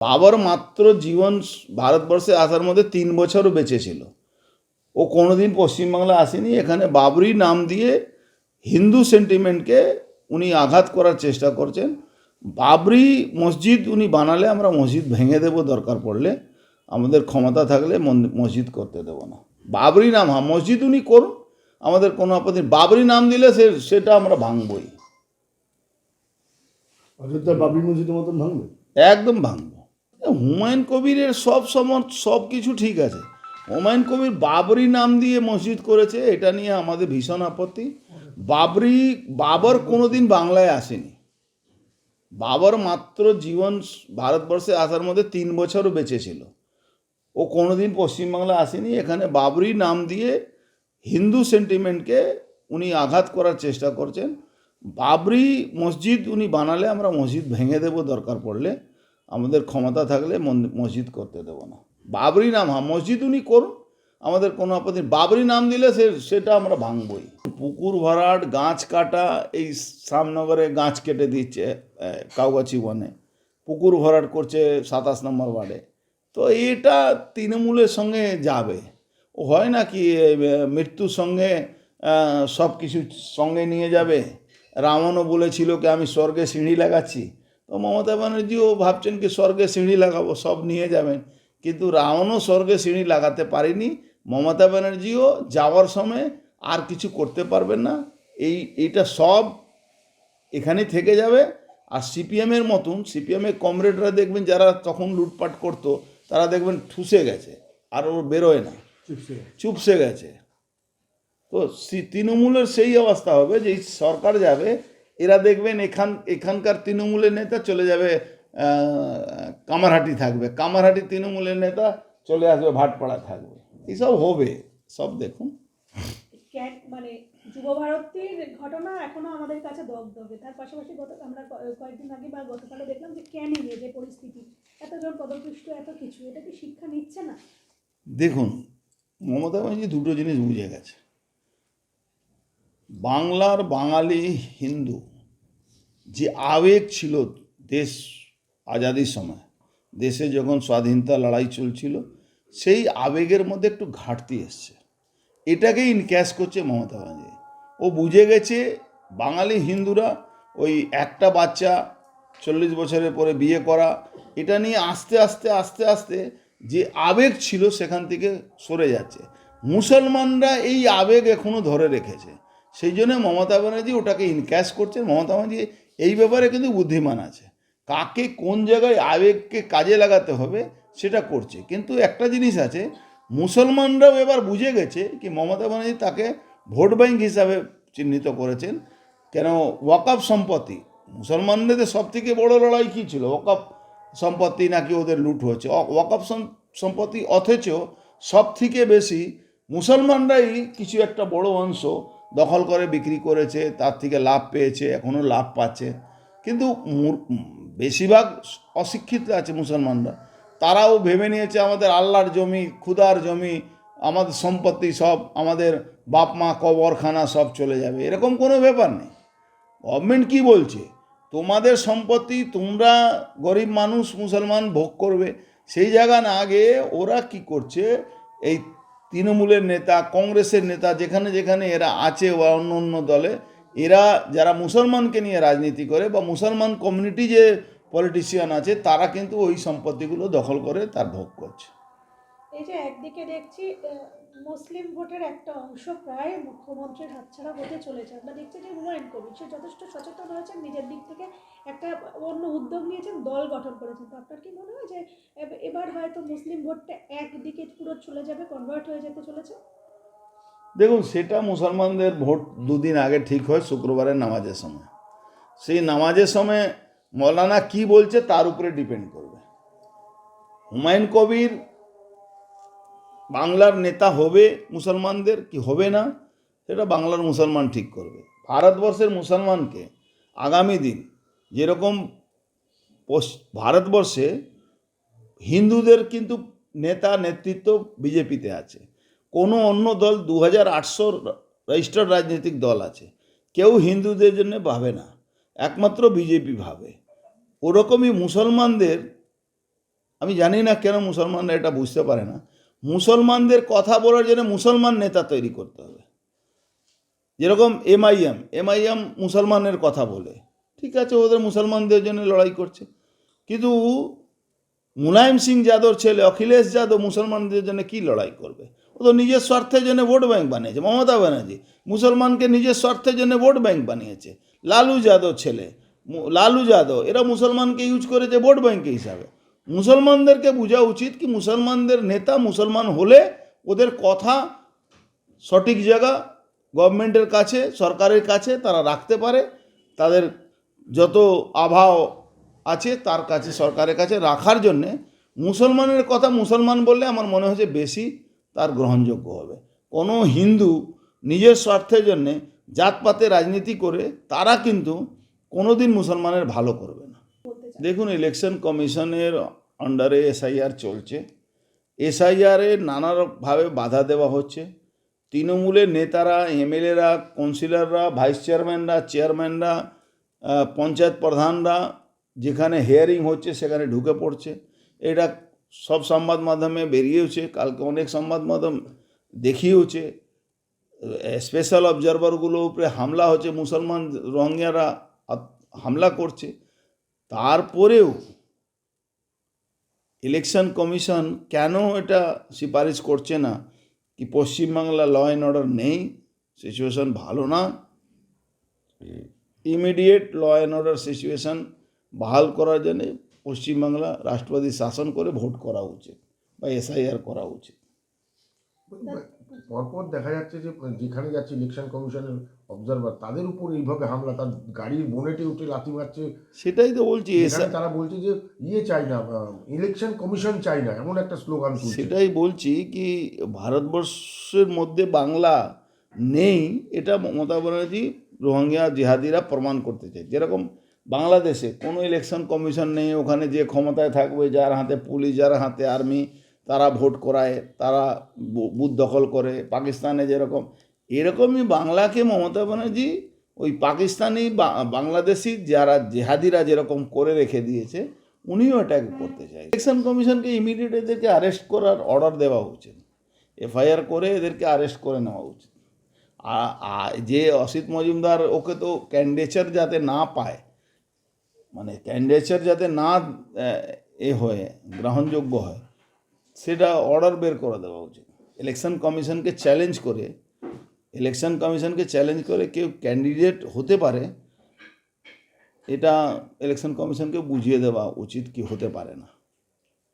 বাবর মাত্র জীবন ভারতবর্ষে আসার মধ্যে 3 বছরও বেঁচে ছিল। ও কোনোদিন পশ্চিমবাংলা আসেনি। এখানে বাবরি নাম দিয়ে হিন্দু সেন্টিমেন্টকে উনি আঘাত করার চেষ্টা করছেন। বাবরি মসজিদ উনি বানালে আমরা মসজিদ ভেঙে দেব, দরকার পড়লে আমাদের ক্ষমতা থাকলে মসজিদ করতে দেব না। বাবরি নাম, হ্যাঁ মসজিদ উনি করুন, আমাদের কোনো আপত্তি। বাবরি নাম দিলে সেটা আমরা ভাঙবই, অযোধ্যা বাবরি মসজিদের মতন ভাঙবে, একদম ভাঙব। হুমায়ুন কবিরের সব কিছু ঠিক আছে। হুমায়ুন কবির বাবরি নাম দিয়ে মসজিদ করেছে, এটা নিয়ে আমাদের ভীষণ আপত্তি। বাবর কোনোদিন বাংলায় আসেনি। বাবর মাত্র জীবন ভারতবর্ষে আসার মধ্যে 3 বছরও বেঁচে ছিল। ও কোনোদিন পশ্চিমবাংলা আসেনি। এখানে বাবরি নাম দিয়ে হিন্দু সেন্টিমেন্টকে উনি আঘাত করার চেষ্টা করছেন। বাবরি মসজিদ উনি বানালে আমরা মসজিদ ভেঙে দেব, দরকার পড়লে আমাদের ক্ষমতা থাকলে মসজিদ করতে দেব না। বাবরি নাম, হ্যাঁ মসজিদ উনি করুন, আমাদের কোনো আপত্তি। বাবরি নাম দিলে সেটা আমরা ভাঙবই। পুকুর ভরাট, গাছ কাটা, এই শ্যামনগরে গাছ কেটে দিচ্ছে কাউগাছি বনে, পুকুর ভরাট করছে 27 নম্বর ওয়ার্ডে। তো এটা তৃণমূলের সঙ্গে যাবে। ও হয় না কি মৃত্যুর সঙ্গে সব কিছু সঙ্গে নিয়ে যাবে। রাবণও বলেছিল কি আমি স্বর্গে সিঁড়ি লাগাচ্ছি, তো মমতা ব্যানার্জিও ভাবছেন কি স্বর্গে সিঁড়ি লাগাবো, সব নিয়ে যাবেন। কিন্তু রাবণও স্বর্গে সিঁড়ি লাগাতে পারেনি। মমতা ব্যানার্জিও যাওয়ার সময় আর কিছু করতে পারবেন না। এইটা সব এখানেই থেকে যাবে। আর সিপিএমের মতন, সিপিএমের কমরেডরা দেখবেন যারা তখন লুটপাট করতো, তারা দেখবেন ঠুসে গেছে, আর ও বেরোয় না, চুপসে গেছে। তো তৃণমূলের সেই অবস্থা হবে যে সরকার যাবে, এরা দেখবেন এখানকার তৃণমূলের নেতা চলে যাবে কামারহাটি থাকবে, কামারহাটি তৃণমূলের নেতা চলে আসবে ভাটপাড়া থাকবে। এইসব হবে, সব দেখুন। মানে যুব ভারতীর ঘটনা এখনো আমাদের কাছে দগদগে। তার পাশাপাশি আমরা কয়েকদিন আগে বা গতকালও দেখলাম যে ক্যানিংয়ে যে পরিস্থিতি, এতজন পদপিষ্ট, এত কিছু, এটা কি শিক্ষা নিচ্ছে না? দেখুন, মমতা ব্যানার্জি দুটো জিনিস বুঝে গেছে। বাংলার বাঙালি হিন্দু যে আবেগ ছিল দেশ আজাদির সময়, দেশে যখন স্বাধীনতা লড়াই চলছিল, সেই আবেগের মধ্যে একটু ঘাটতি এসছে। এটাকে ইনক্যাশ করছে মমতা ব্যানার্জি। ও বুঝে গেছে বাঙালি হিন্দুরা ওই একটা বাচ্চা 40 বছরের পরে বিয়ে করা, এটা নিয়ে আস্তে আস্তে আস্তে আস্তে যে আবেগ ছিল সেখান থেকে সরে যাচ্ছে। মুসলমানরা এই আবেগ এখনও ধরে রেখেছে, সেই জন্য মমতা ব্যানার্জি ওটাকে ইনক্যাশ করছেন। মমতা ব্যানার্জি এই ব্যাপারে কিন্তু বুদ্ধিমান আছে, কাকে কোন জায়গায় আবেগকে কাজে লাগাতে হবে সেটা করছে। কিন্তু একটা জিনিস আছে, মুসলমানরাও এবার বুঝে গেছে কি মমতা ব্যানার্জি তাকে ভোট ব্যাংক হিসাবে চিহ্নিত করেছেন। কেন, ওয়াকফ সম্পত্তি মুসলমানদের সব থেকে বড় লড়াই কী ছিল? ওয়াকফ সম্পত্তি নাকি ওদের লুট হচ্ছে, ওয়াকফ সম্পত্তি, অথচ সব থেকে বেশি মুসলমানরাই কিছু একটা বড় অংশ দখল করে বিক্রি করেছে, তার থেকে লাভ পেয়েছে, এখনও লাভ পাচ্ছে। কিন্তু বেশিরভাগ অশিক্ষিত আছে মুসলমানরা, তারাও ভেবে নিয়েছে আমাদের আল্লাহর জমি, খুদার জমি, আমাদের সম্পত্তি সব, আমাদের বাপ মা কবরখানা সব চলে যাবে, এরকম কোনো ব্যাপার নেই। গভর্নমেন্ট কি বলছে, তোমাদের সম্পত্তি তোমরা গরিব মানুষ মুসলমান ভোগ করবে। সেই জায়গা না গিয়ে ওরা কি করছে, এই তৃণমূলের নেতা, কংগ্রেসের নেতা, যেখানে যেখানে এরা আছে বা অন্য অন্য দলে, এরা যারা মুসলমানকে নিয়ে রাজনীতি করে বা মুসলমান কমিউনিটি যে পলিটিশিয়ান আছে, তারা কিন্তু ওই সম্পত্তিগুলো দখল করে তার ভোগ করছে। এই যে একদিকে দেখছি মুসলিম ভোটের একটা অংশ প্রায় মুখ্যমন্ত্রীর হাতছাড়া হতে চলেছে। আমরা দেখছি যে হুমায়ুন কবির সে যথেষ্ট সচেতন হয়েছেন, নিজের দিক থেকে একটা অন্য উদ্যোগ নিয়েছেন, দল গঠন করেছেন। তো আপনার কি মনে হয় যে এবার হয়তো মুসলিম ভোটটা একদিকে পুরো চলে যাবে, কনভার্ট হয়ে যেতে চলেছে? দেখুন, সেটা মুসলমানদের ভোট দুদিন আগে ঠিক হয় শুক্রবারের নামাজের সময়। সেই নামাজের সময় মৌলানা কি বলছে তার উপরে ডিপেন্ড করবে। হুমায়ুন কবির বাংলার নেতা হবে মুসলমানদের কি হবে না, সেটা বাংলার মুসলমান ঠিক করবে। ভারতবর্ষের মুসলমানকে আগামী দিন যেরকম ভারতবর্ষে হিন্দুদের কিন্তু নেতা নেতৃত্ব বিজেপিতে আছে, কোনো অন্য দল 2800 রেজিস্টার্ড রাজনৈতিক দল আছে, কেউ হিন্দুদের জন্য ভাবে না, একমাত্র বিজেপি ভাবে। ওরকমই মুসলমানদের আমি জানি না কেন মুসলমানরা এটা বুঝতে পারে না। মুসলমানদের কথা বলার জন্য মুসলমান নেতা তৈরি করতে হবে। যেরকম এমআইএম মুসলমানের কথা বলে, ঠিক আছে, ওদের মুসলমানদের জন্য লড়াই করছে, কিন্তু মুলায়ম সিং যাদবর ছেলে অখিলেশ যাদব মুসলমানদের জন্য কি লড়াই করবে? ও তো নিজের স্বার্থের জন্য ভোট ব্যাংক বানিয়েছে। মমতা ব্যানার্জি মুসলমানকে নিজের স্বার্থের জন্য ভোট ব্যাংক বানিয়েছে। লালু যাদব ছেলে লালু যাদব এরা মুসলমানকে ইউজ করেছে ভোট ব্যাংক হিসাবে। মুসলমানদেরকে বোঝা উচিত কি মুসলমানদের নেতা মুসলমান হলে ওদের কথা সঠিক জায়গা গভর্নমেন্টের কাছে, সরকারের কাছে তারা রাখতে পারে, তাদের যত আভাও আছে তার কাছে, সরকারের কাছে রাখার জন্যে মুসলমানের কথা মুসলমান বললে আমার মনে হচ্ছে বেশি তার গ্রহণযোগ্য হবে। কোনো হিন্দু নিজের স্বার্থের জন্যে জাতপাতে রাজনীতি করে তারা কিন্তু কোনো দিন মুসলমানের ভালো করবে না। দেখুন, ইলেকশন কমিশনের আন্ডারে এসআইআর চলছে। এসআইআরে নানাভাবে বাধা দেওয়া হচ্ছে। তৃণমূলের নেতারা, এমএলএরা, কাউন্সিলররা, ভাইস চেয়ারম্যানরা, চেয়ারম্যানরা, পঞ্চায়েত প্রধানরা যেখানে হিয়ারিং হচ্ছে সেখানে ঢুকে পড়ছে। এটা সব সংবাদ মাধ্যমে বেরিয়েছে, কালকে অনেক সংবাদ মাধ্যম দেখিয়েছে। স্পেশাল অবজারভারগুলো উপরে হামলা হচ্ছে, মুসলমান রোহিঙ্গারা হামলা করছে। তারপরেও ইলেকশন কমিশন কেন এটা সুপারিশ করছে না কি পশ্চিমবাংলা ল অ্যান্ড অর্ডার নেই, সিচুয়েশন ভালো না, immediate law and order situation বহাল করার জন্য পশ্চিমবাংলা রাষ্ট্রপতি শাসন করে ভোট করা উচিত বা এসআইআর করা উচিত। পরপর দেখা যাচ্ছে যে যেখানে যাচ্ছে ইলেকশন কমিশনের অবজারভার তাদের উপর এইভাবে হামলা, তার গাড়ির বোনেটে উঠে লাথি মারছে। সেটাই তো বলছি, তারা বলছে যে চাই না, ইলেকশন কমিশন চাই না, এমন একটা স্লোগান তুলছে। সেটাই বলছি কি ভারতবর্ষের মধ্যে বাংলা নেই, এটা মমতা ব্যানার্জি রোহিঙ্গা জিহাদিরা প্রমাণ করতে চায়। যেরকম বাংলাদেশে কোনো ইলেকশন কমিশন নেই, ওখানে যে ক্ষমতায় থাকবে, যার হাতে পুলিশ, যার হাতে আর্মি, তারা ভোট করায়, তারা বুথ দখল করে। পাকিস্তানে যেরকম, এরকমই বাংলাকে মমতা ব্যানার্জি ওই পাকিস্তানি বাংলাদেশি যারা জেহাদিরা যেরকম করে রেখে দিয়েছে, উনিও এটাকে করতে চায়। ইলেকশন কমিশনকে ইমিডিয়েট এদেরকে অ্যারেস্ট করার অর্ডার দেওয়া উচিত, এফআইআর করে এদেরকে অ্যারেস্ট করে নেওয়া উচিত। আর যে অসিত মজুমদার, ওকে তো ক্যান্ডিডেচার যাতে না পায়, মানে ক্যান্ডিডেচার যাতে না হয়, গ্রহণযোগ্য হয়, সেটা অর্ডার বের করে দেওয়া উচিত। ইলেকশন কমিশনকে চ্যালেঞ্জ করে কেউ ক্যান্ডিডেট হতে পারে, এটা ইলেকশন কমিশনকে বুঝিয়ে দেওয়া উচিত কি হতে পারে না।